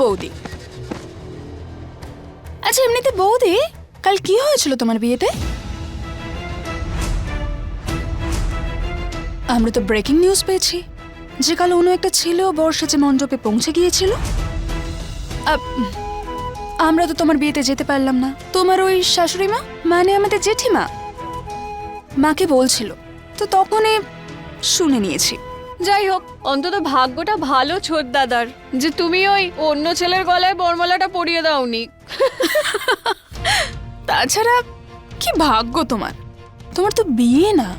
বৌদি। আচ্ছা এমনিতে বৌদি, কাল কি হয়েছিল তোমার বিয়েতে? আমরা তো ব্রেকিং নিউজ পেয়েছি যে কাল অন্য একটা ছেলে বর্ষা যে মণ্ডপে পৌঁছে গিয়েছিল। আমরা তো তোমার বিয়েতে যেতে পারলাম না। তোমার ওই শাশুড়ি মা, মানে আমাদের জেঠিমা, মাকে বলছিল, তো তখনই শুনে নিয়েছি। যাই হোক, অন্তত ভাগ্যটা ভালো ছোট দাদার যে তুমি ওই অন্য ছেলের গলায় বরমালাটা পরিয়ে দাওনি। তাছাড়া কি ভাগ্য তোমার, তোমার তো বিয়ে না,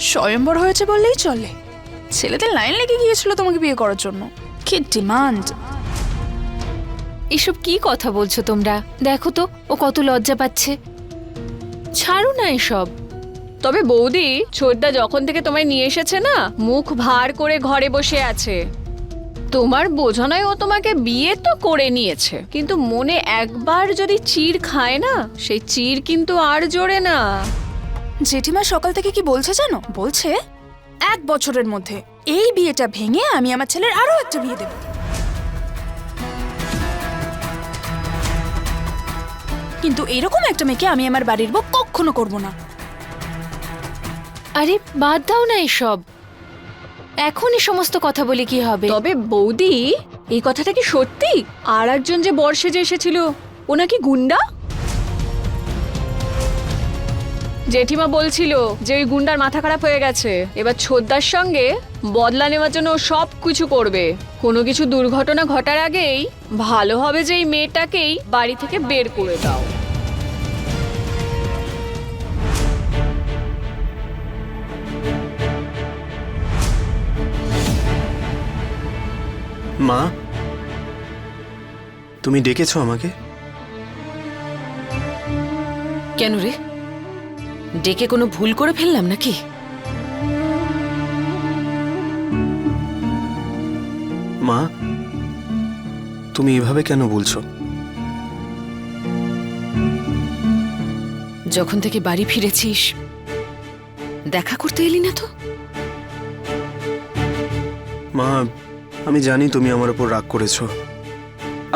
স্বয়ম্বর হয়েছে বললেই চলে। ছেলেদের লাইন লেগে গিয়েছিল তোমাকে বিয়ে করার জন্য। কি ডিমান্ড! এসব কি কথা বলছো তোমরা? দেখো তো ও কত লজ্জা পাচ্ছে। ছাড়ো না এসব। তবে বৌদি, ছোটদা যখন থেকে তোমায় নিয়ে এসেছে না, মুখ ভার করে ঘরে বসে আছে। তোমার বোঝা নয় ও তোমাকে বিয়ে তো করে নিয়েছে, কিন্তু মনে একবার যদি চির খায় না, সেই চির কিন্তু আর জোড়ে না। জেঠিমা সকাল থেকে কি বলছে জানো? বলছে 1 বছরের মধ্যে এই বিয়েটা ভেঙে আমি আমার ছেলের আরো একটা বিয়ে দেব। কিন্তু এরকম একটা মেয়েকে আমি আমার বাড়ির বউ কখনো করব না। আরে বাদ দাও না এসব, এখন এই সমস্ত কথা বলে কি হবে? তবে বৌদি, এই কথাটা কি সত্যি? আর একজন যে বর্ষে যে এসেছিল, ও নাকি গুন্ডা? জেঠিমা বলছিল যে ওই গুন্ডার মাথা খারাপ হয়ে গেছে, এবার ছোটদার সঙ্গে বদলা নেওয়ার জন্য ও সব কিছু করবে। কোনো কিছু দুর্ঘটনা ঘটার আগেই ভালো হবে যে এই মেয়েটাকেই বাড়ি থেকে বের করে দাও। মা, তুমি ডেকেছো আমাকে? কেন রে, ডেকে কোনো ভুল করে ফেললাম নাকি? মা, তুমি এভাবে কেন বলছো? যখন থেকে বাড়ি ফিরেছিস দেখা করতে এলি না তো? মা, আমি জানি তুমি আমার উপর রাগ করেছো,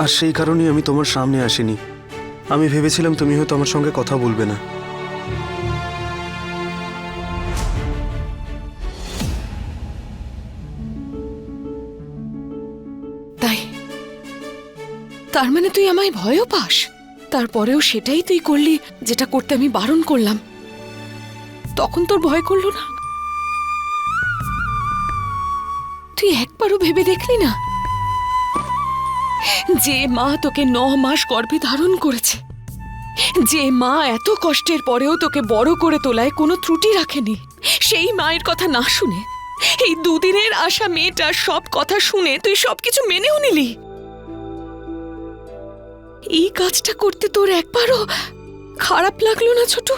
আর সেই কারণেই আমি তোমার সামনে আসিনি। আমি ভেবেছিলাম তুমি হয়তো আমার সঙ্গে কথা বলবে না। তাই? তার মানে তুই আমায় ভয়ও পাস? তারপরেও সেটাই তুই করলি যেটা করতে আমি বারণ করলাম। তখন তোর ভয় করলো না? তুই একবারও ভেবে দেখলি না যে মা তোকে 9 মাস গর্ভে ধারণ করেছে, যে মা এত কষ্টের পরেও তোকে বড় করে তোলায় কোনো ত্রুটি রাখেনি, সেই মায়ের কথা না শুনে এই দুদিনের আশা মেয়েটার সব কথা শুনে তুই সবকিছু মেনেও নিলি? এই কাজটা করতে তোর একবারও খারাপ লাগলো না ছোট?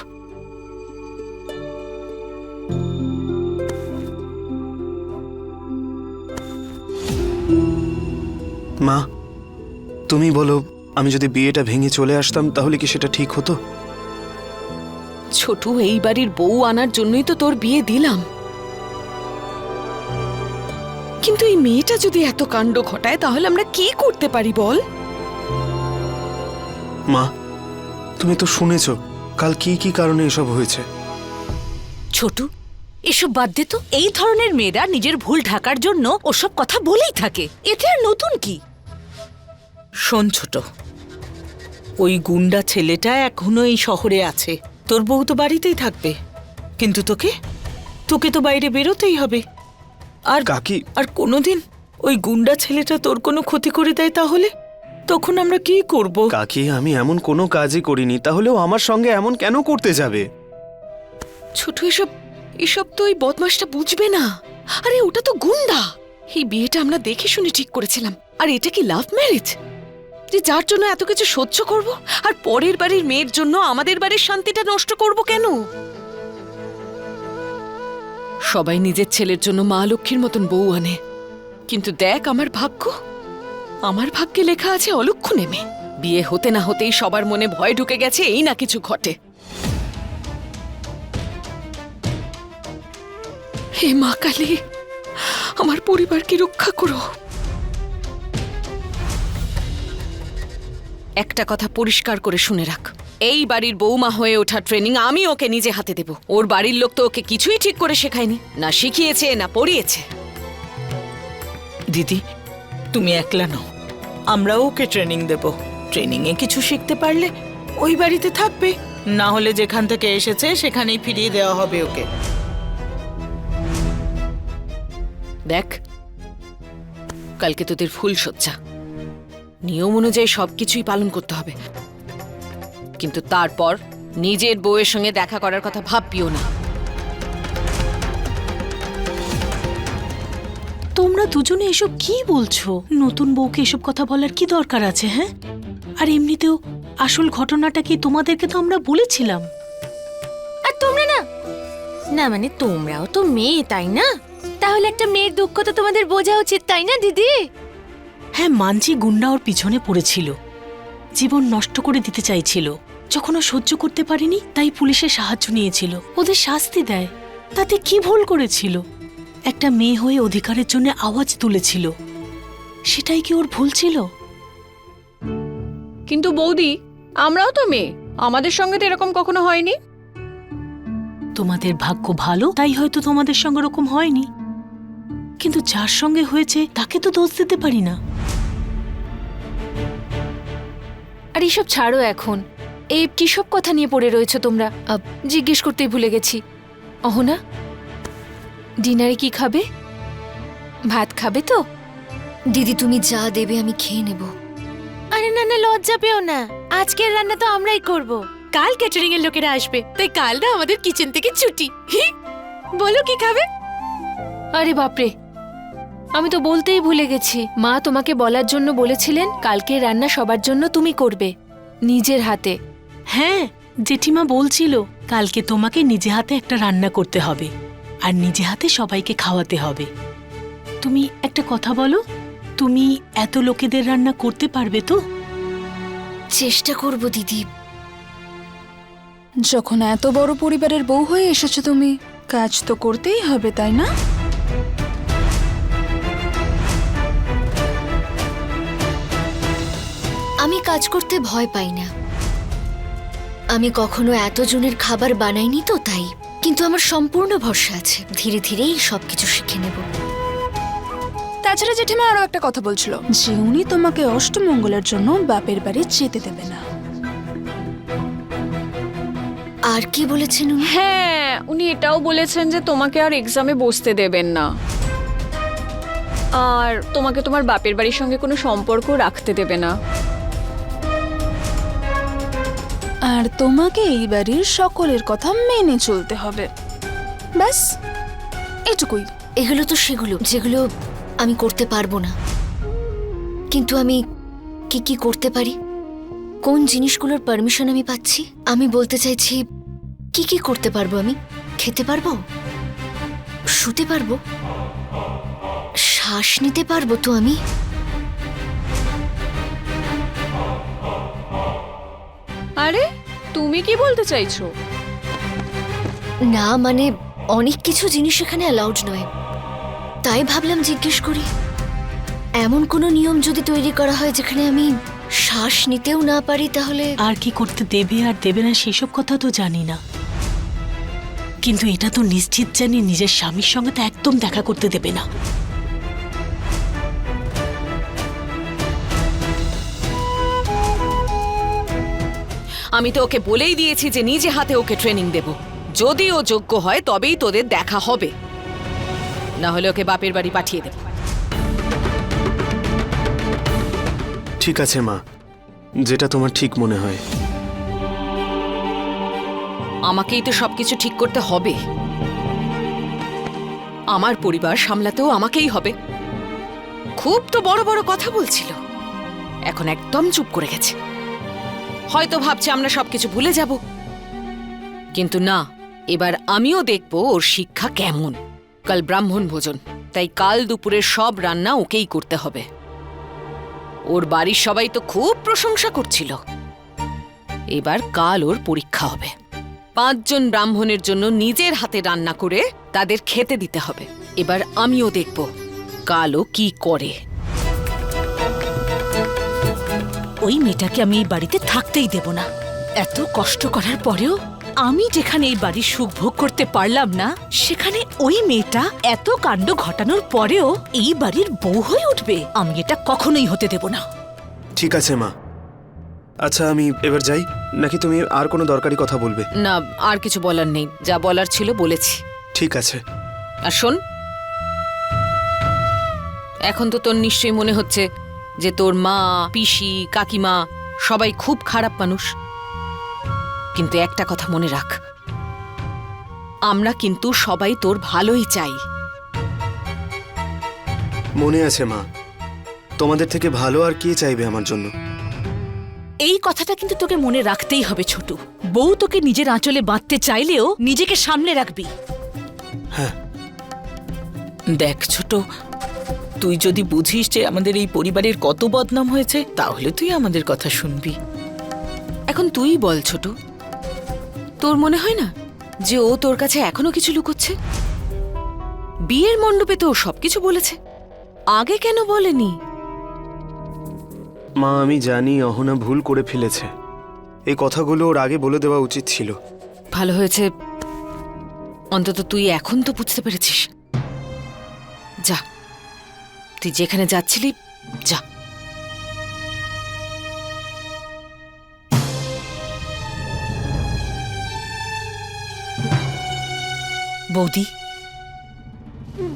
মা, তুমি বলো, আমি যদি বিয়েটা ভেঙে চলে আসতাম তাহলে কি সেটা ঠিক হতো? ছোট, এই বাড়ির বউ আনার জন্যই তো তোর বিয়ে দিলাম, কিন্তু এই মেয়েটা যদি এত কাণ্ড ঘটায় তাহলে আমরা কি করতে পারি বল? মা, তুমি তো শুনেছো কাল কি কি কারণে এসব হয়েছে। ছোট, এসব বাদ দে তো। এই ধরনের মেয়েরা নিজের ভুল ঢাকার জন্য ওসব কথা বলেই থাকে, এতে আর নতুন কি? শোন ছোট, ওই গুন্ডা ছেলেটা এখনো এই শহরে আছে, তোর বউ তো বাড়িতেই থাকবে, কিন্তু তোকে তো বাইরে বেরোতেই হবে। আর কাকি, আর কোনোদিন ওই গুন্ডা ছেলেটা তোর কোনো ক্ষতি করে দেয় তাহলে তখন আমরা কি করব? কাকি, আমি এমন কোনো কাজই করিনি, তাহলেও আমার সঙ্গে এমন কেন করতে যাবে? ছোট, এসব তো ওই বদমাসটা বুঝবে না। আরে ওটা তো গুন্ডা। এই বিয়েটা আমরা দেখে শুনে ঠিক করেছিলাম, আর এটা কি লাভ ম্যারেজ যে যার জন্য এত কিছু সহ্য করব, আর পরের বাড়ির মেয়ের জন্য আমাদের বাড়ির শান্তিটা নষ্ট করব কেন? সবাই নিজের ছেলের জন্য মা লক্ষ্মীর মতন বউ আনে, কিন্তু দেখ আমার ভাগ্যে লেখা আছে অলক্ষ্য নেমে। বিয়ে হতে না হতেই সবার মনে ভয় ঢুকে গেছে এই না কিছু ঘটে। হে মা কালী, আমার পরিবারকে রক্ষা করো। একটা কথা পরিষ্কার করে শুনে রাখ, এই বাড়ির বৌমা হয়ে ওঠা ট্রেনিং আমি ওকে নিজে হাতে দেব। ওর বাড়ির লোক তো ওকে কিছুই ঠিক করে শেখায়নি, না শিখিয়েছে না পড়িয়েছে। দিদি, তুমি একলা নও, আমরাও ওকে ট্রেনিং দেব। ট্রেনিংয়ে কিছু শিখতে পারলে ওই বাড়িতে থাকবে, না হলে যেখান থেকে এসেছে সেখানেই ফিরিয়ে দেওয়া হবে ওকে। দেখ, কালকে তোদের ফুল সজ্জা, নিয়ম অনুযায়ী সবকিছুই পালন করতে হবে, কিন্তু তারপর নিজের বউয়ের সঙ্গে দেখা করার কথা ভাববিও না। তোমরা দুজনে এসব কি বলছো? নতুন বউকে এসব কথা বলার কি দরকার আছে? হ্যাঁ, আর এমনিতেও আসল ঘটনাটা কি তোমাদেরকে তো আমরা বলেছিলাম। আর তোমরা না না মানে তোমরাও তো মেয়ে, তাই না? তাহলে একটা মেয়ের দুঃখ তো তোমাদের বোঝা উচিত, তাই না দিদি? হ্যাঁ, মানছি গুন্ডা ওর পিছনে পড়েছিল, জীবন নষ্ট করে দিতে চাইছিল। যখন ও সহ্য করতে পারেনি তাই পুলিশের সাহায্য নিয়েছিল, ওদের শাস্তি দেয়। তাতে কি ভুল করেছিল? একটা মেয়ে হয়ে অধিকারের জন্য আওয়াজ তুলেছিল, সেটাই কি ওর ভুল ছিল? কিন্তু বৌদি, আমরাও তো মেয়ে, আমাদের সঙ্গে তো এরকম কখনো হয়নি। তোমাদের ভাগ্য ভালো, তাই হয়তো তোমাদের সঙ্গে এরকম হয়নি, কিন্তু যার সঙ্গে হয়েছে তাকে তো দোষ দিতে পারি না। আর এসব ছাড়ো এখন, এই কিসব কথা নিয়ে পড়ে রয়েছো তোমরা? জিজ্ঞেস করতেই ভুলে গেছি। অহনা, ডিনারে কি খাবে? ভাত খাবে তো? দিদি তুমি যা দেবে আমি খেয়ে নেব। আরে না না, লজ্জা পেও না, আজকের রান্না তো আমরাই করব। কাল ক্যাটারিং এর লোকেরা আসবে, তাই কাল না আমাদের কিচেন থেকে ছুটি। বলো কি খাবে? আরে বাপরে, আমি তো বলতেই ভুলে গেছি। মা তোমাকে বলার জন্য বলেছিলেন কালকে রান্না সবার জন্য তুমি করবে, নিজের হাতে। হ্যাঁ, জেঠিমা বলছিল কালকে তোমাকে নিজে হাতে একটা রান্না করতে হবে আর নিজে হাতে সবাইকে খাওয়াতে হবে। তুমি একটা কথা বলো, তুমি এত লোকেদের রান্না করতে পারবে তো? চেষ্টা করব দিদি। যখন এত বড় পরিবারের বউ হয়ে এসেছো তুমি, কাজ তো করতেই হবে, তাই না? আমি কাজ করতে ভয় পাই না, আমি কখনো এতজনের খাবার বানাইনি তো তাই। কিন্তু আমার সম্পূর্ণ ভরসা আছে, ধীরে ধীরেই সবকিছু শিখে নেব। তাছাড়া জেঠিমা আরো একটা কথা বলছিল যে উনি তোমাকে অষ্টমঙ্গলের জন্য বাপের বাড়ি যেতে দেবে না। আর কি বলেছেন উনি? হ্যাঁ, উনি এটাও বলেছেন যে তোমাকে আর এক্সামে বসতে দেবেন না, আর তোমাকে তোমার বাপের বাড়ির সঙ্গে কোনো সম্পর্ক রাখতে দেবে না। আর তোমাকে এই বাড়ির সকলের কথা মেনে চলতে হবে, ব্যাস এটুকুই। এগুলো তো সেগুলো যেগুলো আমি করতে পারবো না, কিন্তু আমি কি কি করতে পারি, কোন জিনিসগুলোর পারমিশন আমি পাচ্ছি। আমি বলতে চাইছি কি কি করতে পারবো আমি? খেতে পারবো, শুতে পারবো, শ্বাস নিতে পারবো তো আমি? আরে তুমি কি বলতে চাইছো? না মানে অনেক কিছু জিনিস এখানে অ্যালাউড নয়, তাই ভাবলাম জিজ্ঞেস করি। এমন কোনো নিয়ম যদি তৈরি করা হয় যেখানে আমি শ্বাস নিতেও না পারি, তাহলে আর কি করতে দেবে আর দেবে না সেসব কথা তো জানি না, কিন্তু এটা তো নিশ্চিত জানি নিজের স্বামীর সঙ্গে তো একদম দেখা করতে দেবে না। আমি তো ওকে বলেই দিয়েছি যে নিজে হাতে ওকে ট্রেনিং দেব, যদি ও যোগ্য হয় তবেই তোদের দেখা হবে, না হলে ওকে বাপের বাড়ি পাঠিয়ে দেব। ঠিক আছে মা, যেটা তোমার ঠিক মনে হয়। আমাকেই তো সবকিছু ঠিক করতে হবে, আমার পরিবার সামলাতেও আমাকেই হবে। খুব তো বড় বড় কথা বলছিল, এখন একদম চুপ করে গেছে। হয়তো ভাবছে আমরা সবকিছু ভুলে যাব, কিন্তু না, এবার আমিও দেখব ওর শিক্ষা কেমন। কাল ব্রাহ্মণ ভোজন, তাই কাল দুপুরের সব রান্না ওকেই করতে হবে। ওর বাড়ির সবাই তো খুব প্রশংসা করছিল, এবার কাল ওর পরীক্ষা হবে। 5 জন ব্রাহ্মণের জন্য নিজের হাতে রান্না করে তাদের খেতে দিতে হবে। এবার আমিও দেখব কাল ও কি করে। ওই মেয়েটাকে আমি এই বাড়িতে থাকতেই দেব না। এত কষ্ট করার পরেও আমি যেখানে এই বাড়ির সুখ ভোগ করতে পারলাম না, সেখানে ওই মেয়েটা এত কাণ্ড ঘটানোর পরেও এই বাড়ির বউ হয়ে উঠবে। আমি এটা কখনোই হতে দেব না। ঠিক আছে মা। আচ্ছা আমি এবার যাই, নাকি তুমি আর কোনো দরকারি কথা বলবে? না, আর কিছু বলার নেই, যা বলার ছিল বলেছি। ঠিক আছে। আর শোন, এখন তো তোর নিশ্চয়ই মনে হচ্ছে যে তোর মা, পিসি, কাকিমা সবাই খুব খারাপ মানুষ, কিন্তু একটা কথা মনে রাখ, আমরা কিন্তু সবাই তোর ভালোই চাই। মনে আছে মা, তোমাদের থেকে ভালো আর কে চাইবে আমার জন্য? এই কথাটা কিন্তু তোকে মনে রাখতেই হবে ছোট। বউ তোকে নিজের আঁচলে বাঁধতে চাইলেও নিজেকে সামলে রাখবি। হ্যাঁ। দেখ ছোট, তুই যদি বুঝিস যে আমাদের এই পরিবারের কত বদনাম হয়েছে, তাহলে তুই আমাদের কথা শুনবি। এখন তুই বল ছোট, তোর মনে হয় না যে ও তোর কাছে এখনো কিছু লুকোচ্ছে? বিয়ের মণ্ডপে তো ও সবকিছু বলেছে, আগে কেন বলেনি? মা আমি জানি অহনা ভুল করে ফেলেছে, এই কথাগুলো ওর আগে বলে দেওয়া উচিত ছিল। ভালো হয়েছে, অন্তত তুই এখন তো বুঝতে পেরেছিস। যা, তুই যেখানে যাচ্ছিলি যা। বৌদি,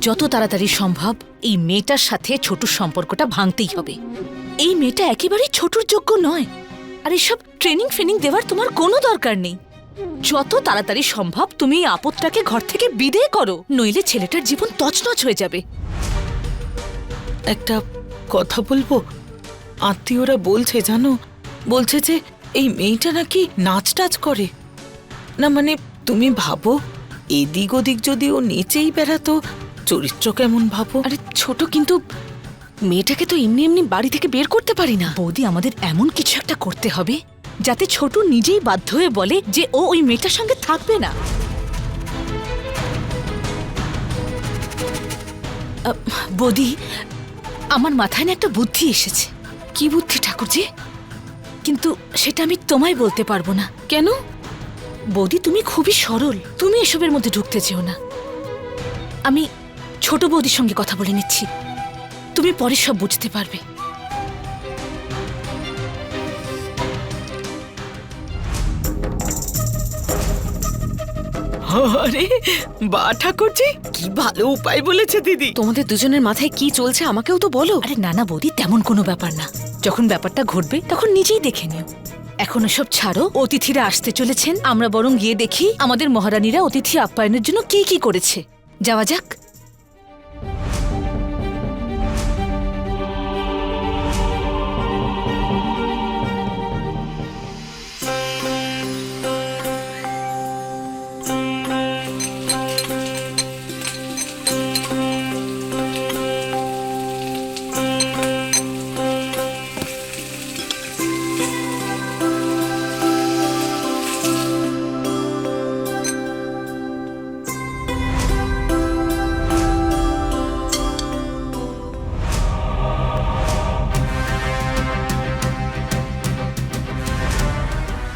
যত তাড়াতাড়ি সম্ভব এই মেয়েটার সাথে ছোটুর সম্পর্কটা ভাঙতেই হবে। এই মেয়েটা একেবারেই ছোটুর যোগ্য নয়, আর এসব ট্রেনিং ফ্রেনিং দেওয়ার তোমার কোনো দরকার নেই। যত তাড়াতাড়ি সম্ভব তুমি এই আপদটাকে ঘর থেকে বিদেয় করো, নইলে ছেলেটার জীবন তছনছ হয়ে যাবে। একটা কথা বলবো, আত্মীয়রা বলছে জানো, বলছে যে এই মেয়েটা নাকি নাচ টাচ করে। না মানে তুমি ভাবো, এদিক ওদিক যদি ও নেচেই বেড়াতো, চরিত্র কেমন ভাবো। আরে ছোট, কিন্তু মেয়েটাকে তো এমনি এমনি বাড়ি থেকে বের করতে পারি না। বৌদি, আমাদের এমন কিছু একটা করতে হবে যাতে ছোটু নিজেই বাধ্য হয়ে বলে যে ও ওই মেয়েটার সঙ্গে থাকবে না। বৌদি, আমার মাথায় না একটা বুদ্ধি এসেছে। কি বুদ্ধি ঠাকুরজি? কিন্তু সেটা আমি তোমায় বলতে পারবো না। কেন? বৌদি, তুমি খুবই সরল, তুমি এসবের মধ্যে ঢুকতে চেও না। আমি ছোট বৌদির সঙ্গে কথা বলে নিচ্ছি, তুমি পরে সব বুঝতে পারবে। আরে বা ঠাকুরজি, কি ভালো উপায় বলেছে দিদি। তোমাদের দুজনের মাথায় কি চলছে আমাকেও তো বলো। আরে না না বৌদি, তেমন কোনো ব্যাপার না। যখন ব্যাপারটা ঘটবে তখন নিজেই দেখে নিও। এখন সব ছাড়ো, অতিথিরা আসতে চলেছেন, আমরা বরং গিয়ে দেখি আমাদের মহারানীরা অতিথি আপ্যায়নের জন্য কি কি করেছে। যাওয়া যাক।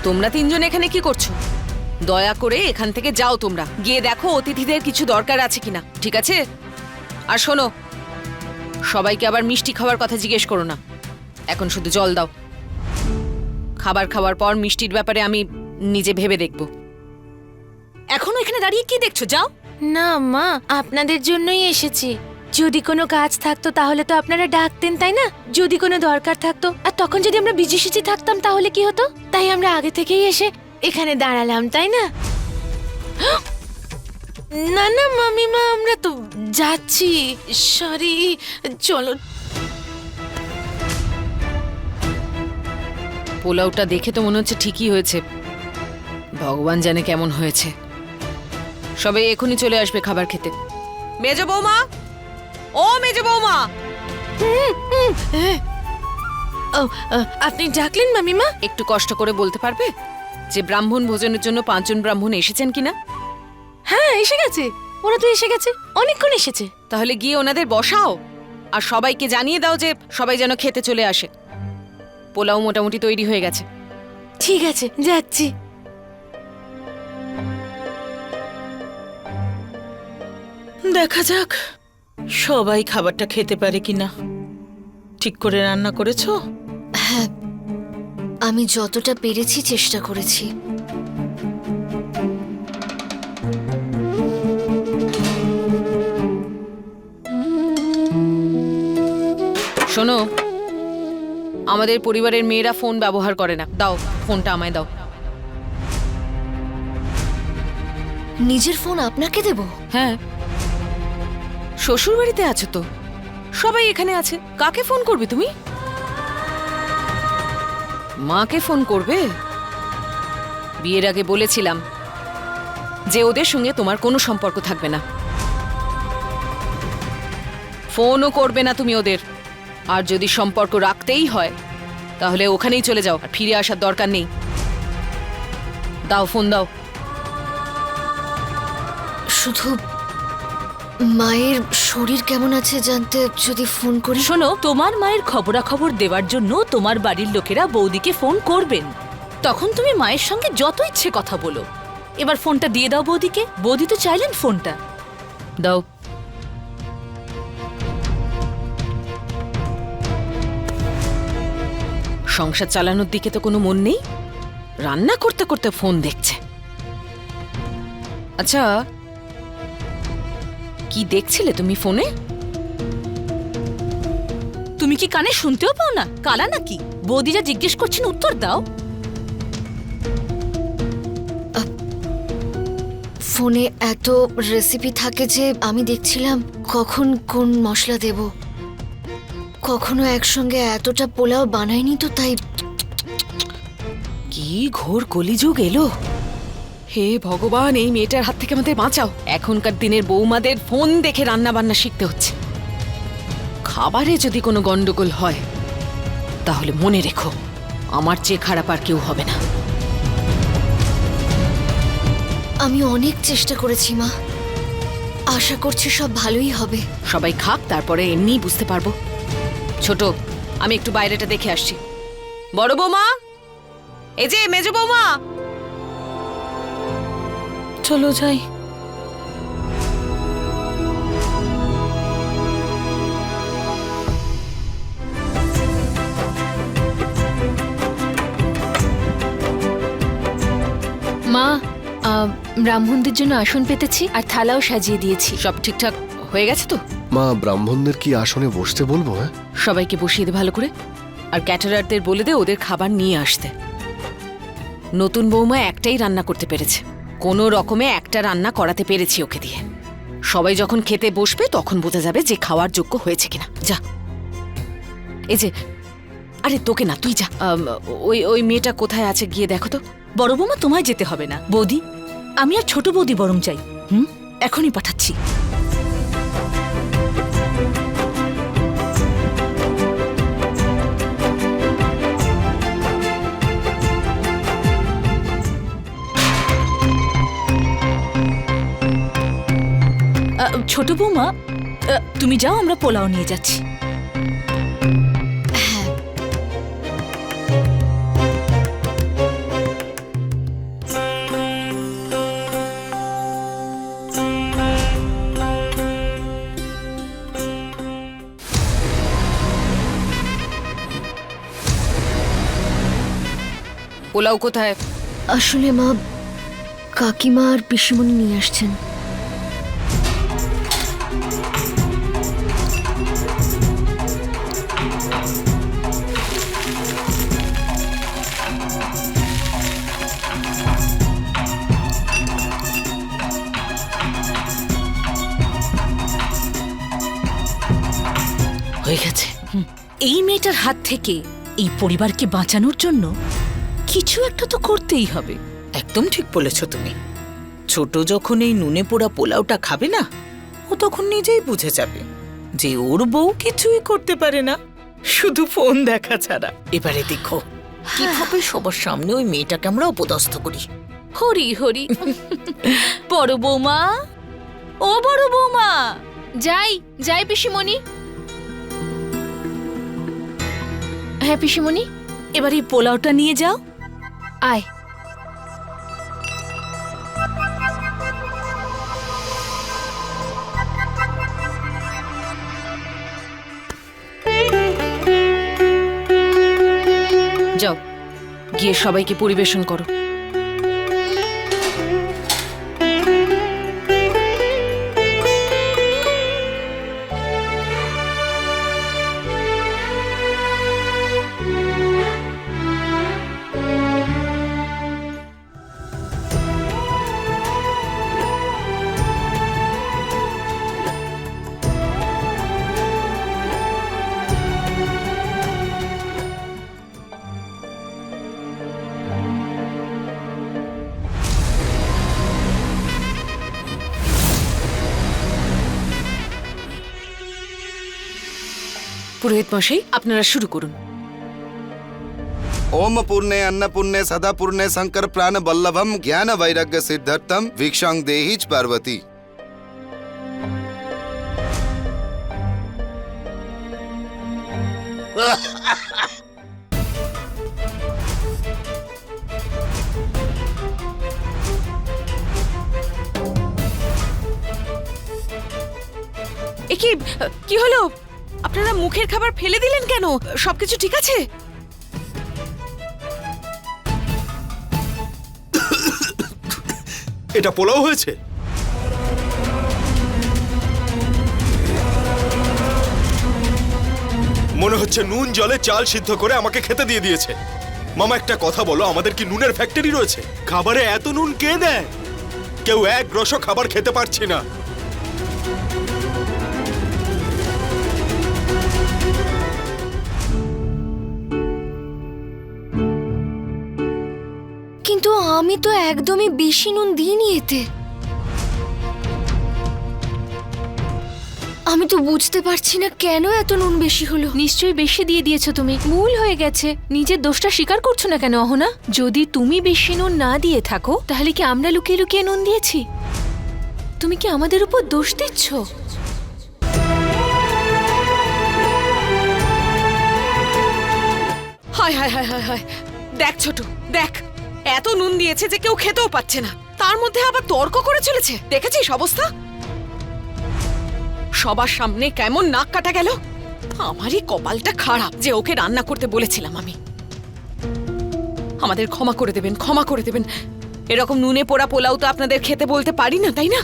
তোমরা তিনজন এখানে কি করছো? দয়া করে এখান থেকে যাও, তোমরা গিয়ে দেখো অতিথিদের কিছু দরকার আছে কিনা, ঠিক আছে? আর শোনো, সবাইকে আবার মিষ্টি খাওয়ার কথা জিজ্ঞেস করো না, এখন শুধু জল দাও। খাবার খাওয়ার পর মিষ্টির ব্যাপারে আমি নিজে ভেবে দেখব। এখনো এখানে দাঁড়িয়ে কি দেখছো? যাও। না মা, আপনাদের জন্যই এসেছি। যদি কোনো কাজ থাকতো তাহলে তো আপনারা ডাকতেন, তাই না? যদি কোনো দরকার থাকতো, আর তখন যদি আমরা বিজি সিজি থাকতাম তাহলে কি হতো? তাই আমরা আগে থেকেই এসে এখানে দাঁড়ালাম, তাই না? না না মামিমা, আমরা তো যাচ্ছি। সরি, চলো। পোলাওটা দেখে তো মনে হচ্ছে ঠিকই হয়েছে, ভগবান জানে কেমন হয়েছে। সবাই এখনই চলে আসবে খাবার খেতে। মেজো বৌমা, ও মেজো বৌমা। ও, আপনি ডাকলেন মামিমা? একটু কষ্ট করে বলতে পারবে যে ব্রাহ্মণ ভোজনের জন্য 5 জন ব্রাহ্মণ এসেছেন কিনা? হ্যাঁ, এসে গেছে, ওরা তো এসে গেছে, অনেকক্ষণ এসেছে। তাহলে গিয়ে ওনাদের বসাও আর সবাইকে জানিয়ে দাও যে সবাই যেন খেতে চলে আসে। পোলাও মোটামুটি তৈরি হয়ে গেছে। ঠিক আছে, যাচ্ছি। দেখা যাক সবাই খাবারটা খেতে পারে কিনা। ঠিক করে রান্না করেছো? হ্যাঁ, আমি যতটা পেরেছি চেষ্টা করেছি। শোনো, আমাদের পরিবারের মেয়েরা ফোন ব্যবহার করে না। দাও ফোনটা, আমায় দাও। নিজের ফোন আপনাকে দেব? হ্যাঁ, শ্বশুর বাড়িতে আছো তো, সবাই এখানে আছে, কাকে ফোন করবে তুমি? মাকে ফোন করবে? বিয়ের আগে বলেছিলাম যে ওদের সঙ্গে তোমার কোনো সম্পর্ক থাকবে না, ফোনও করবে না তুমি ওদের। আর যদি সম্পর্ক রাখতেই হয় তাহলে ওখানেই চলে যাও, আর ফিরে আসার দরকার নেই। দাও ফোন দাও। শুধু মায়ের শরীর কেমন আছে জানতে যদি ফোন করি। শোনো, তোমার মায়ের খবরাখবর দেওয়ার জন্য তোমার বাড়ির লোকেরা বৌদিকে ফোন করবেন। তখন তুমি মায়ের সঙ্গে যত ইচ্ছে কথা বলো। এবার ফোনটা দিয়ে দাও বৌদিকে। বৌদি তো চাইলেন ফোনটা। দাও। সংসার চালানোর দিকে তো কোনো মন নেই, রান্না করতে করতে ফোন দেখছে। আচ্ছা, কি দেখছিলে তুমি ফোনে? তুমি কি কানে শুনতেও পাও না? কালা নাকি? বৌদি যা জিজ্ঞেস করছেন উত্তর দাও। ফোনে এত রেসিপি থাকে যে আমি দেখছিলাম কখন কোন মশলা দেব। কখনো একসঙ্গে এতটা পোলাও বানাইনি তো, তাই। কি ঘোর কলিযুগ এলো! হে ভগবান, এই মেয়েটার হাত থেকে আমাদের বাঁচাও। এখনকার দিনের বৌমাদের ফোন দেখে রান্না বান্না শিখতে হচ্ছে। খাবারে যদি কোনো গন্ডগোল হয় তাহলে মনে রেখো, আমার চেয়ে খারাপ আর কেউ হবে না। আমি অনেক চেষ্টা করেছি মা, আশা করছি সব ভালোই হবে। সবাই খাক, তারপরে এমনিই বুঝতে পারবো। ছোট, আমি একটু বাইরেটা দেখে আসছি। বড় বৌমা, এই যে মেজ বৌমা। চলো যাই। মা, ব্রাহ্মণদের জন্য আসন পেতেছি আর থালাও সাজিয়ে দিয়েছি। সব ঠিকঠাক হয়ে গেছে তো? মা, ব্রাহ্মণদের কি আসনে বসতে বলবো? হ্যাঁ, সবাইকে বসিয়ে দে ভালো করে, আর ক্যাটারারদের বলে দে ওদের খাবার নিয়ে আসতে। নতুন বৌমা একটাই রান্না করতে পেরেছে, কোনো রকমে একটা রান্না করাতে পেরেছি ওকে দিয়ে। সবাই যখন খেতে বসবে তখন বোঝা যাবে যে খাওয়ার যোগ্য হয়েছে কিনা। যা। এই যে, আরে তোকে না, তুই যা। ওই মেয়েটা কোথায় আছে গিয়ে দেখো তো। বড় বৌমা, তোমায় যেতে হবে না। বৌদি, আমি আর ছোট বৌদি বরং চাই। এখনই পাঠাচ্ছি। ছোট বৌমা, তুমি যাও, আমরা পোলাও নিয়ে যাচ্ছি। পোলাও কোথায়? আসলে মা, কাকিমা আর পিসিমণি নিয়ে আসছেন। হয়ে গেছে। এই মেয়েটার হাত থেকে এই পরিবারকে বাঁচানোর জন্য কিছু একটা তো করতেই হবে। একদম ঠিক বলেছো তুমি। ছোট যখন এই নুনে পোড়া পোলাওটা খাবে না, ও তখন নিজেই বুঝে যাবে যে ওর বউ কিছুই করতে পারে না, শুধু ফোন দেখা ছাড়া। এবারে দেখো কিভাবে সবার সামনে ওই মেয়েটাকে আমরা অপদস্থ করি। হরি হরি। বড় বৌমা, ও বড় বৌমা। যাই যাই পিসিমণি। হ্যাঁ পিসিমণি, এবার এই পোলাওটা নিয়ে যাও। আয়। যাও, গিয়ে সবাইকে পরিবেশন করো। পুরোহিত মশাই, আপনারা শুরু করুন। ओम पूर्णे अन्नपूर्णे सदा पूर्णे शंकर प्राण बल्लभम ज्ञान वैराग्य सिद्धार्थम भिक्षां देहिच पार्वती। এ কি হলো? আপনারা মুখের খাবার ফেলে দিলেন কেন? সবকিছু ঠিক আছে? এটা পোলাও হয়েছে? মনে হচ্ছে নুন জলে চাল সিদ্ধ করে আমাকে খেতে দিয়ে দিয়েছে। মামা একটা কথা বলো, আমাদের কি নুনের ফ্যাক্টরি রয়েছে? খাবারে এত নুন কে দেয়? কেউ এক গ্রসও খাবার খেতে পারছি না। কিন্তু আমি তো একদমই বেশি নুন দিইনি এতে। আমি তো বুঝতে পারছি না কেন এত নুন বেশি হলো। নিশ্চয়ই বেশি দিয়ে দিয়েছো তুমি, ভুল হয়ে গেছে। নিজের দোষটা স্বীকার করছো না কেন অহনা? যদি তুমি বেশি নুন না দিয়ে থাকো তাহলে কি আমরা লুকিয়ে লুকিয়ে নুন দিয়েছি? তুমি কি আমাদের উপর দোষ দিচ্ছ? হায় হায় হায় হায় হায়, দেখ ছোট, দেখ এত নুন দিয়েছে যে কেউ খেতেও পাচ্ছে না, তার মধ্যে আবার তর্ক করে চলেছে। দেখেছিস অবস্থা? সবার সামনে কেমন নাক কাটা গেল। আমারই কপালটা খারাপ যে ওকে রান্না করতে বলেছিলাম আমি। আমাদের ক্ষমা করে দেবেন, ক্ষমা করে দেবেন। এরকম নুনে পোড়া পোলাও তো আপনাদের খেতে বলতে পারি না, তাই না?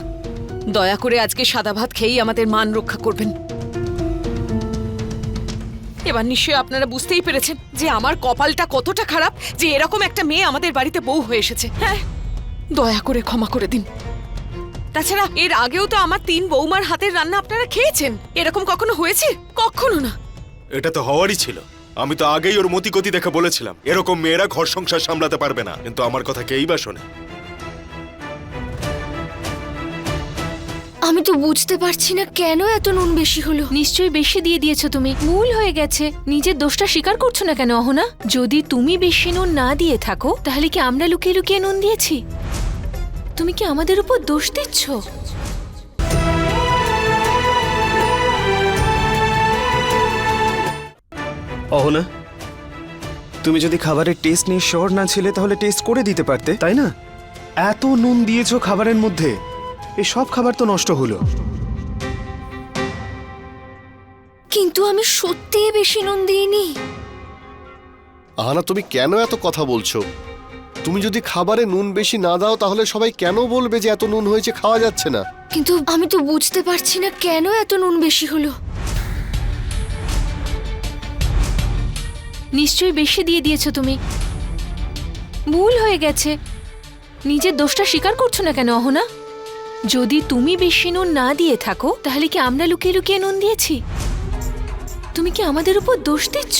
দয়া করে আজকে সাদা ভাত খেয়েই আমাদের মান রক্ষা করবেন। এবার নিশ্চয়ই আপনারা বুঝতেই পেরেছেন যে আমার কপালটা কতটা খারাপ যে এরকম একটা মেয়ে আমাদের বাড়িতে বউ হয়ে এসেছে। হ্যাঁ, দয়া করে ক্ষমা করে দিন। তাছাড়া এর আগেও তো আমার 3 বৌমার হাতের রান্না আপনারা খেয়েছেন। এরকম কখনো হয়েছে? কখনো না। এটা তো হওয়ারই ছিল। আমি তো আগেই ওর মতিগতি দেখে বলেছিলাম এরকম মেয়েরা ঘর সংসার সামলাতে পারবে না, কিন্তু আমার কথা কেই বা শোনে। আমি তো বুঝতে পারছি না কেন এত নুন বেশি হলো। নিশ্চয়ই বেশি দিয়ে দিয়েছো তুমি, ভুল হয়ে গেছে। নিজের দোষটা স্বীকার করছো না কেন অহনা? যদি তুমি বেশি নুন না দিয়ে থাকো তাহলে কি আমরা লুকিয়ে লুকিয়ে নুন দিয়েছি? তুমি কি আমাদের উপর দোষ দিচ্ছ? অহনা, তুমি যদি খাবারের টেস্ট নিয়ে শিওর না ছিলে তাহলে টেস্ট করে দিতে পারতে, তাই না? এত নুন দিয়েছো খাবারের মধ্যে, এই সব খাবার তো নষ্ট হলো। কিন্তু আমি সত্যিই বেশি নুন দিইনি। আহানা, তুমি কেন এত কথা বলছো? তুমি যদি খাবারে নুন বেশি না দাও তাহলে সবাই কেন বলবে যে এত নুন হয়েছে, খাওয়া যাচ্ছে না? কিন্তু আমি তো বুঝতে পারছি না কেন এত নুন বেশি হলো। নিশ্চয়ই বেশি দিয়ে দিয়েছো তুমি, ভুল হয়ে গেছে। নিজের দোষটা স্বীকার করছো না কেন অহনা? যদি তুমি বেশি নুন না দিয়ে থাকো তাহলে কি আমরা লুকিয়ে লুকিয়ে নুন দিয়েছি? তুমি কি আমাদের উপর দোষ দিচ্ছ?